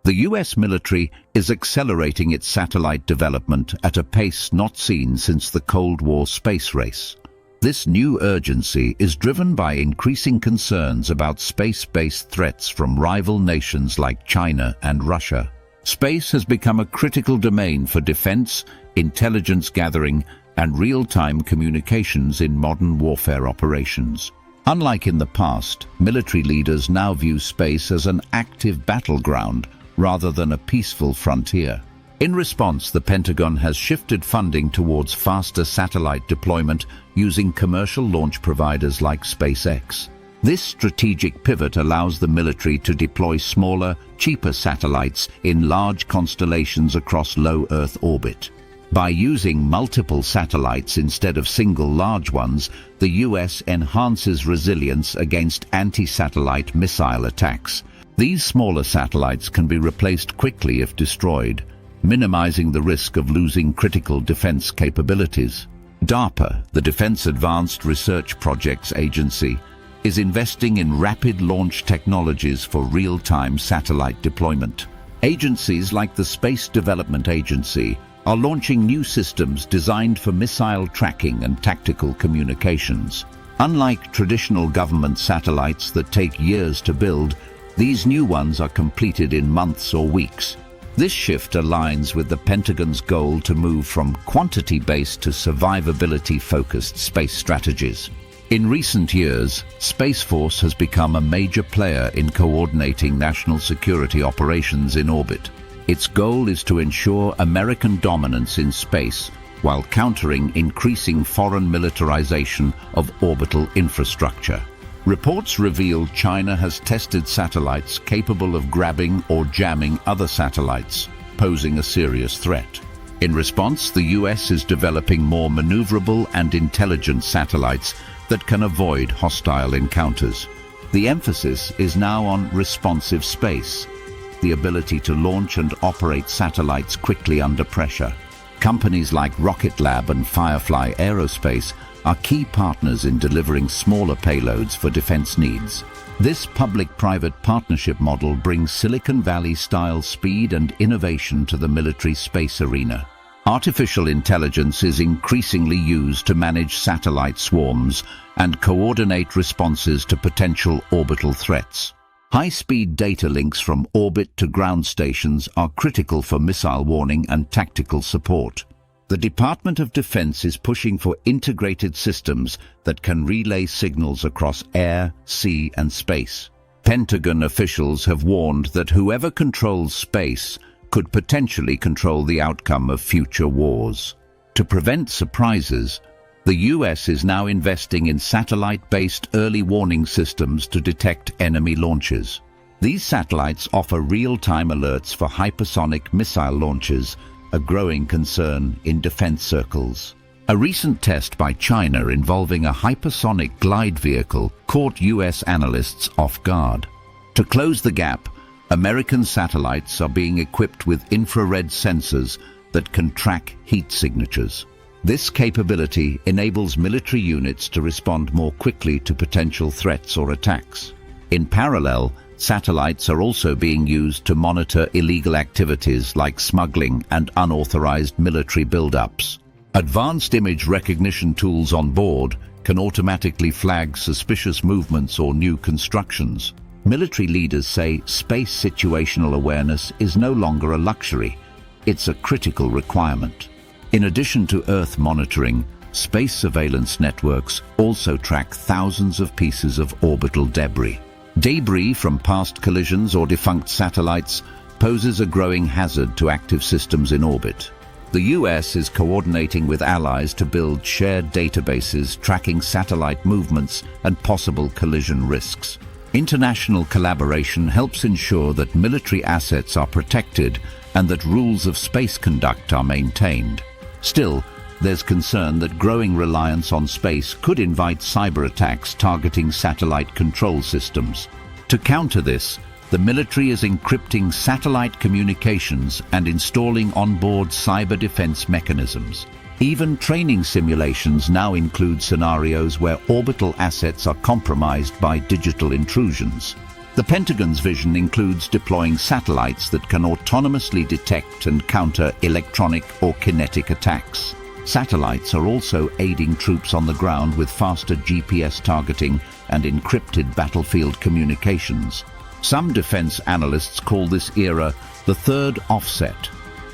The US military is accelerating its satellite development at a pace not seen since the Cold War space race. This new urgency is driven by increasing concerns about space-based threats from rival nations like China and Russia. Space has become a critical domain for defense, intelligence gathering, and real-time communications in modern warfare operations. Unlike in the past, military leaders now view space as an active battleground rather than a peaceful frontier. In response, the Pentagon has shifted funding towards faster satellite deployment using commercial launch providers like SpaceX. This strategic pivot allows the military to deploy smaller, cheaper satellites in large constellations across low Earth orbit. By using multiple satellites instead of single large ones, the US enhances resilience against anti-satellite missile attacks. These smaller satellites can be replaced quickly if destroyed, minimizing the risk of losing critical defense capabilities. DARPA, the Defense Advanced Research Projects Agency, is investing in rapid launch technologies for real-time satellite deployment. Agencies like the Space Development Agency are launching new systems designed for missile tracking and tactical communications. Unlike traditional government satellites that take years to build, these new ones are completed in months or weeks. This shift aligns with the Pentagon's goal to move from quantity-based to survivability-focused space strategies. In recent years, Space Force has become a major player in coordinating national security operations in orbit. Its goal is to ensure American dominance in space while countering increasing foreign militarization of orbital infrastructure. Reports reveal China has tested satellites capable of grabbing or jamming other satellites, posing a serious threat. In response, the US is developing more maneuverable and intelligent satellites that can avoid hostile encounters. The emphasis is now on responsive space, the ability to launch and operate satellites quickly under pressure. Companies like Rocket Lab and Firefly Aerospace are key partners in delivering smaller payloads for defense needs. This public-private partnership model brings Silicon Valley-style speed and innovation to the military space arena. Artificial intelligence is increasingly used to manage satellite swarms and coordinate responses to potential orbital threats. High-speed data links from orbit to ground stations are critical for missile warning and tactical support. The Department of Defense is pushing for integrated systems that can relay signals across air, sea, and space. Pentagon officials have warned that whoever controls space could potentially control the outcome of future wars. To prevent surprises, the US is now investing in satellite-based early warning systems to detect enemy launches. These satellites offer real-time alerts for hypersonic missile launches, a growing concern in defense circles. A recent test by China involving a hypersonic glide vehicle caught US analysts off guard. To close the gap, American satellites are being equipped with infrared sensors that can track heat signatures. This capability enables military units to respond more quickly to potential threats or attacks. In parallel, satellites are also being used to monitor illegal activities like smuggling and unauthorized military buildups. Advanced image recognition tools on board can automatically flag suspicious movements or new constructions. Military leaders say space situational awareness is no longer a luxury, it's a critical requirement. In addition to Earth monitoring, space surveillance networks also track thousands of pieces of orbital debris. Debris from past collisions or defunct satellites poses a growing hazard to active systems in orbit. The US is coordinating with allies to build shared databases tracking satellite movements and possible collision risks. International collaboration helps ensure that military assets are protected and that rules of space conduct are maintained. Still, there's concern that growing reliance on space could invite cyber attacks targeting satellite control systems. To counter this, the military is encrypting satellite communications and installing onboard cyber defense mechanisms. Even training simulations now include scenarios where orbital assets are compromised by digital intrusions. The Pentagon's vision includes deploying satellites that can autonomously detect and counter electronic or kinetic attacks. Satellites are also aiding troops on the ground with faster GPS targeting and encrypted battlefield communications. Some defense analysts call this era the third offset,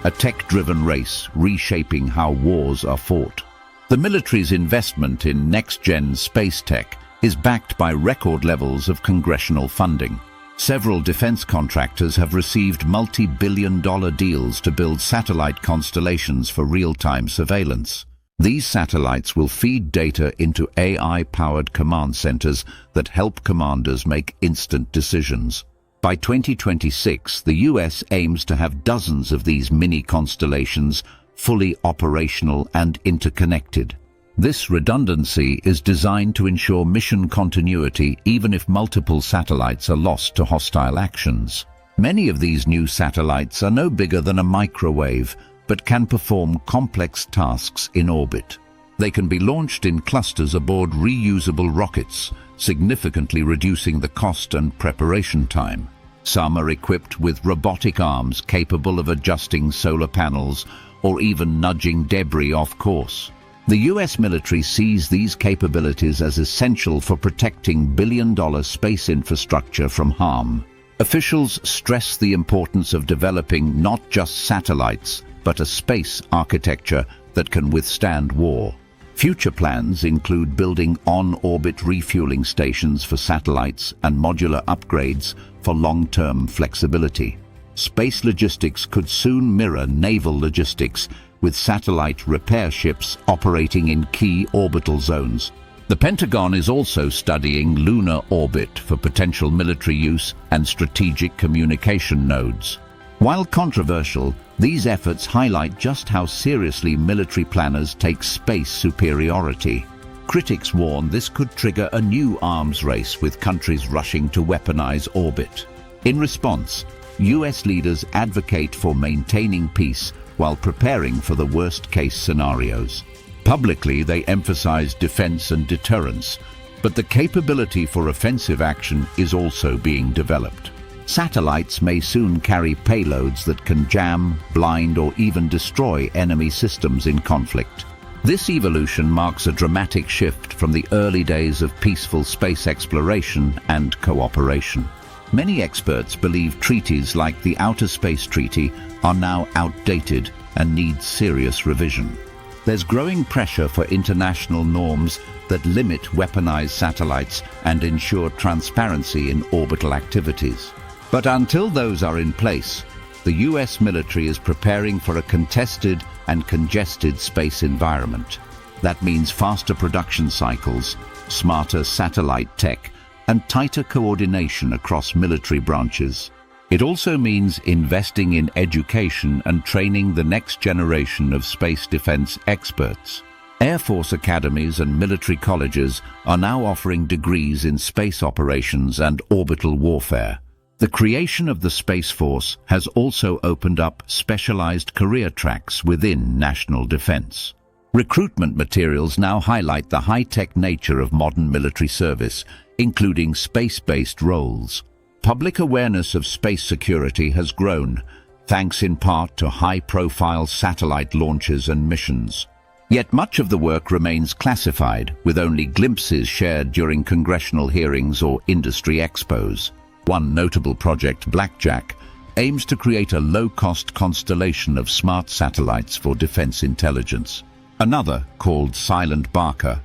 a tech-driven race reshaping how wars are fought. The military's investment in next-gen space tech is backed by record levels of congressional funding. Several defense contractors have received multi-billion-dollar deals to build satellite constellations for real-time surveillance. These satellites will feed data into AI-powered command centers that help commanders make instant decisions. By 2026, the US aims to have dozens of these mini-constellations fully operational and interconnected. This redundancy is designed to ensure mission continuity even if multiple satellites are lost to hostile actions. Many of these new satellites are no bigger than a microwave, but can perform complex tasks in orbit. They can be launched in clusters aboard reusable rockets, significantly reducing the cost and preparation time. Some are equipped with robotic arms capable of adjusting solar panels or even nudging debris off course. The US military sees these capabilities as essential for protecting billion-dollar space infrastructure from harm. Officials stress the importance of developing not just satellites, but a space architecture that can withstand war. Future plans include building on-orbit refueling stations for satellites and modular upgrades for long-term flexibility. Space logistics could soon mirror naval logistics, with satellite repair ships operating in key orbital zones. The Pentagon is also studying lunar orbit for potential military use and strategic communication nodes. While controversial, these efforts highlight just how seriously military planners take space superiority. Critics warn this could trigger a new arms race with countries rushing to weaponize orbit. In response, US leaders advocate for maintaining peace while preparing for the worst-case scenarios. Publicly, they emphasize defense and deterrence, but the capability for offensive action is also being developed. Satellites may soon carry payloads that can jam, blind, or even destroy enemy systems in conflict. This evolution marks a dramatic shift from the early days of peaceful space exploration and cooperation. Many experts believe treaties like the Outer Space Treaty are now outdated and need serious revision. There's growing pressure for international norms that limit weaponized satellites and ensure transparency in orbital activities. But until those are in place, the US military is preparing for a contested and congested space environment. That means faster production cycles, smarter satellite tech, and tighter coordination across military branches. It also means investing in education and training the next generation of space defense experts. Air Force academies and military colleges are now offering degrees in space operations and orbital warfare. The creation of the Space Force has also opened up specialized career tracks within national defense. Recruitment materials now highlight the high-tech nature of modern military service, including space-based roles. Public awareness of space security has grown, thanks in part to high-profile satellite launches and missions. Yet much of the work remains classified, with only glimpses shared during congressional hearings or industry expos. One notable project, Blackjack, aims to create a low-cost constellation of smart satellites for defense intelligence. Another, called Silent Barker,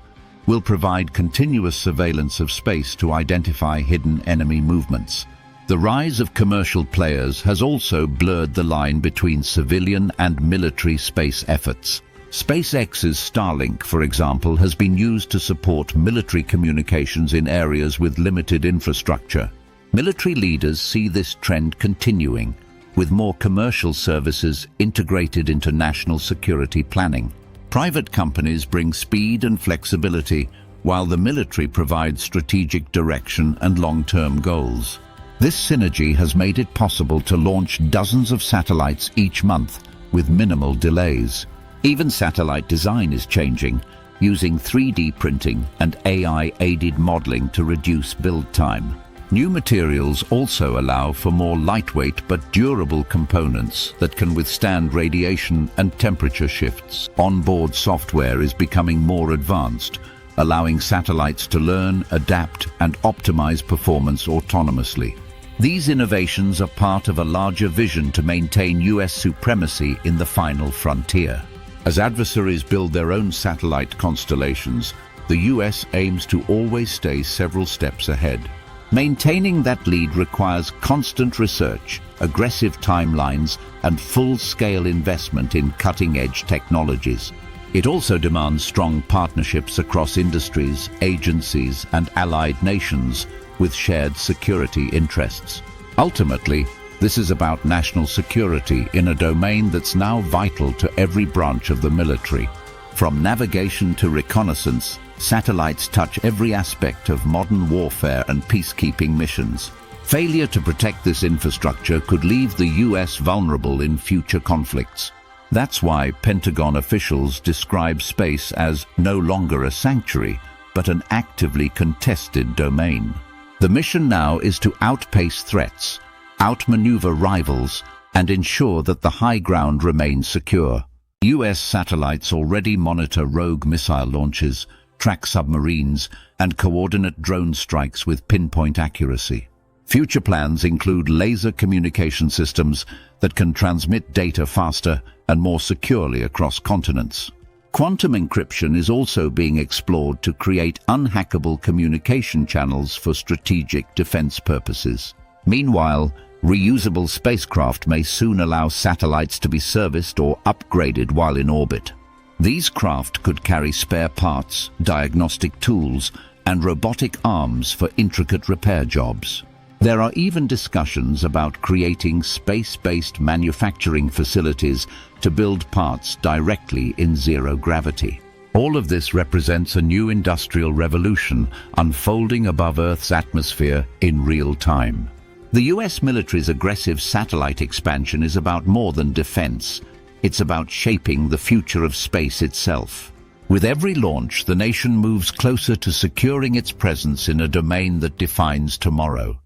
will provide continuous surveillance of space to identify hidden enemy movements. The rise of commercial players has also blurred the line between civilian and military space efforts. SpaceX's Starlink, for example, has been used to support military communications in areas with limited infrastructure. Military leaders see this trend continuing, with more commercial services integrated into national security planning. Private companies bring speed and flexibility, while the military provides strategic direction and long-term goals. This synergy has made it possible to launch dozens of satellites each month with minimal delays. Even satellite design is changing, using 3D printing and AI-aided modeling to reduce build time. New materials also allow for more lightweight but durable components that can withstand radiation and temperature shifts. Onboard software is becoming more advanced, allowing satellites to learn, adapt, and optimize performance autonomously. These innovations are part of a larger vision to maintain US supremacy in the final frontier. As adversaries build their own satellite constellations, the US aims to always stay several steps ahead. Maintaining that lead requires constant research, aggressive timelines, and full-scale investment in cutting-edge technologies. It also demands strong partnerships across industries, agencies, and allied nations with shared security interests. Ultimately, this is about national security in a domain that's now vital to every branch of the military. From navigation to reconnaissance, satellites touch every aspect of modern warfare and peacekeeping missions. Failure to protect this infrastructure could leave the US vulnerable in future conflicts. That's why Pentagon officials describe space as no longer a sanctuary, but an actively contested domain. The mission now is to outpace threats, outmaneuver rivals, and ensure that the high ground remains secure. US satellites already monitor rogue missile launches, track submarines, and coordinate drone strikes with pinpoint accuracy. Future plans include laser communication systems that can transmit data faster and more securely across continents. Quantum encryption is also being explored to create unhackable communication channels for strategic defense purposes. Meanwhile, reusable spacecraft may soon allow satellites to be serviced or upgraded while in orbit. These craft could carry spare parts, diagnostic tools, and robotic arms for intricate repair jobs. There are even discussions about creating space-based manufacturing facilities to build parts directly in zero gravity. All of this represents a new industrial revolution unfolding above Earth's atmosphere in real time. The US military's aggressive satellite expansion is about more than defense. It's about shaping the future of space itself. With every launch, the nation moves closer to securing its presence in a domain that defines tomorrow.